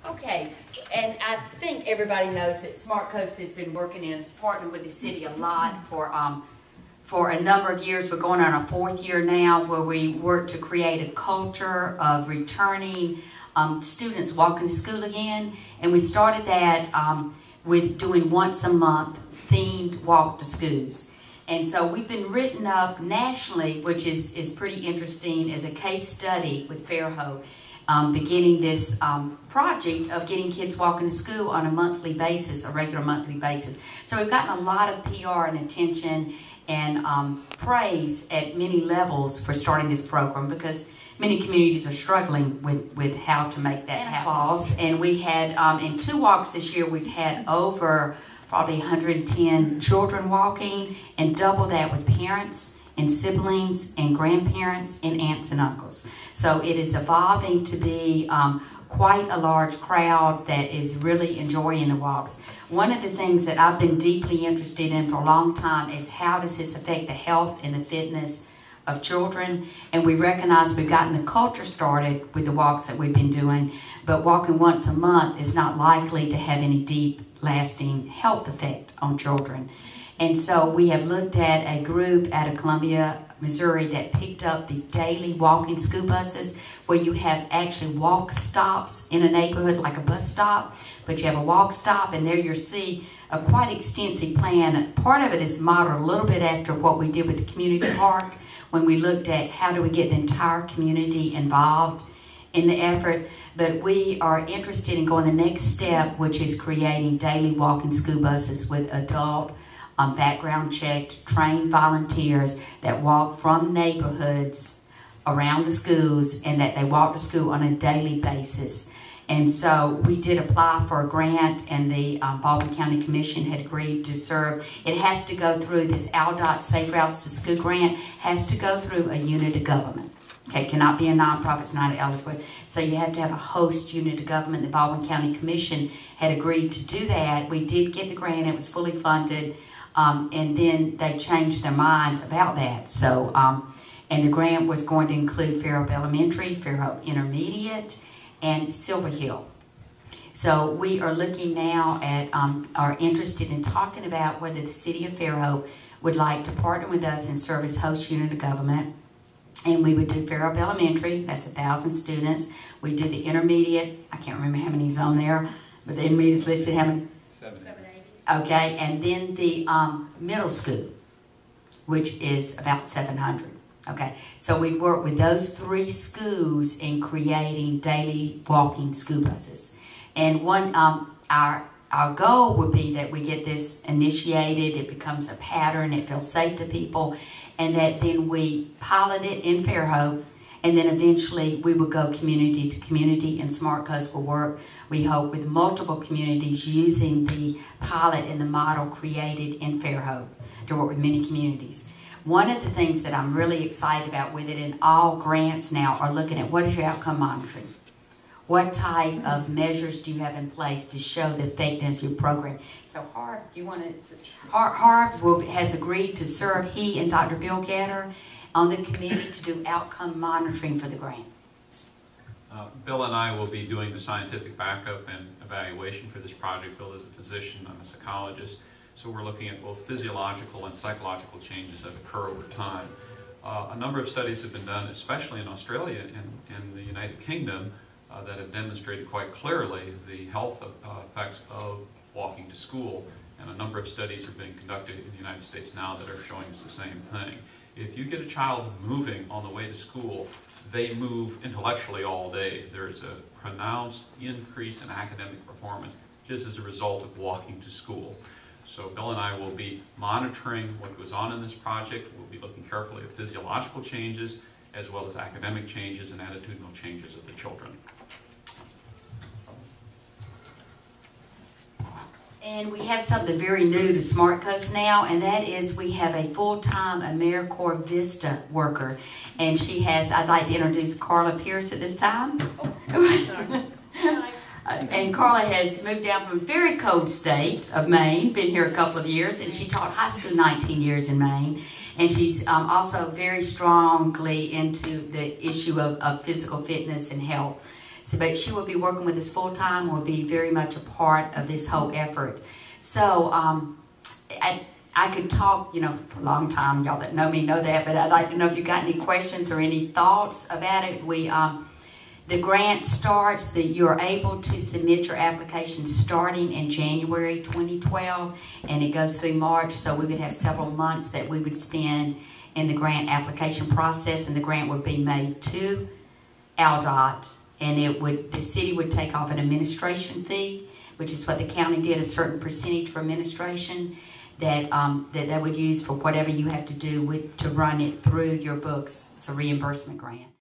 Okay, and I think everybody knows that Smart Coast has been working and has partnered with the city a lot for a number of years. We're going on our 4th year now, where we work to create a culture of returning students walking to school again. And we started that with doing once a month themed walk to schools. And so we've been written up nationally, which is pretty interesting, as a case study with Fairhope. Beginning this project of getting kids walking to school on a monthly basis, a regular monthly basis. So we've gotten a lot of PR and attention and praise at many levels for starting this program, because many communities are struggling with how to make that happen. And we had, in 2 walks this year, we've had over probably 110 children walking, and double that with parents and siblings and grandparents and aunts and uncles. So it is evolving to be quite a large crowd that is really enjoying the walks. One of the things that I've been deeply interested in for a long time is, how does this affect the health and the fitness of children? And we recognize we've gotten the culture started with the walks that we've been doing, but walking once a month is not likely to have any deep, lasting health effect on children. And so we have looked at a group out of Columbia, Missouri, that picked up the daily walking school buses, where you have actually walk stops in a neighborhood, like a bus stop, but you have a walk stop, and there you'll see a quite extensive plan. Part of it is modeled a little bit after what we did with the community park, when we looked at how do we get the entire community involved in the effort. But we are interested in going the next step, which is creating daily walking school buses with adult background checked, trained volunteers that walk from neighborhoods around the schools, and that they walk to school on a daily basis. And so we did apply for a grant, and the Baldwin County Commission had agreed to serve. It has to go through this ALDOT Safe Routes to School grant, has to go through a unit of government. Okay, cannot be a nonprofit, it's not eligible. So you have to have a host unit of government. The Baldwin County Commission had agreed to do that. We did get the grant, it was fully funded. And then they changed their mind about that. So, and the grant was going to include Fairhope Elementary, Fairhope Intermediate, and Silver Hill. So we are looking now at, are interested in talking about whether the city of Fairhope would like to partner with us and serve as host unit of government. And we would do Fairhope Elementary, that's 1,000 students. We do the intermediate, I can't remember how many is on there, but the intermediate is listed how many? 780. Okay, and then the middle school, which is about 700. Okay, so we work with those 3 schools in creating daily walking school buses. And one, our goal would be that we get this initiated, it becomes a pattern, it feels safe to people, and that then we pilot it in Fairhope, and then eventually we will go community to community, and Smart Coast will work, we hope, with multiple communities using the pilot and the model created in Fairhope to work with many communities. One of the things that I'm really excited about with it, and all grants now are looking at, what is your outcome monitoring? What type of measures do you have in place to show the effectiveness of your program? So Harv, do you want to, Harv has agreed to serve, he and Dr. Bill Gatter, on the committee to do outcome monitoring for the grant. Bill and I will be doing the scientific backup and evaluation for this project. Bill is a physician, I'm a psychologist, so we're looking at both physiological and psychological changes that occur over time. A number of studies have been done, especially in Australia and the United Kingdom, that have demonstrated quite clearly the health effects of walking to school, and a number of studies are being conducted in the United States now that are showing us the same thing. If you get a child moving on the way to school, they move intellectually all day. There's a pronounced increase in academic performance just as a result of walking to school. So Bill and I will be monitoring what goes on in this project. We'll be looking carefully at physiological changes as well as academic changes and attitudinal changes of the children. And we have something very new to Smart Coast now, and that is we have a full-time AmeriCorps Vista worker. And she has, I'd like to introduce Carla Pierce at this time. Oh, and Carla has moved down from a very cold state of Maine, been here a couple of years, and she taught high school 19 years in Maine. And she's also very strongly into the issue of physical fitness and health. So, but she will be working with us full-time, will be very much a part of this whole effort. So I could talk, for a long time. Y'all that know me know that, but I'd like to know if you got any questions or any thoughts about it. The grant starts, that you're able to submit your application starting in January 2012, and it goes through March, so we would have several months that we would spend in the grant application process, and the grant would be made to ALDOT, and the city would take off an administration fee, which is what the county did, a certain percentage for administration that they would use for whatever you have to do to run it through your books. It's a reimbursement grant.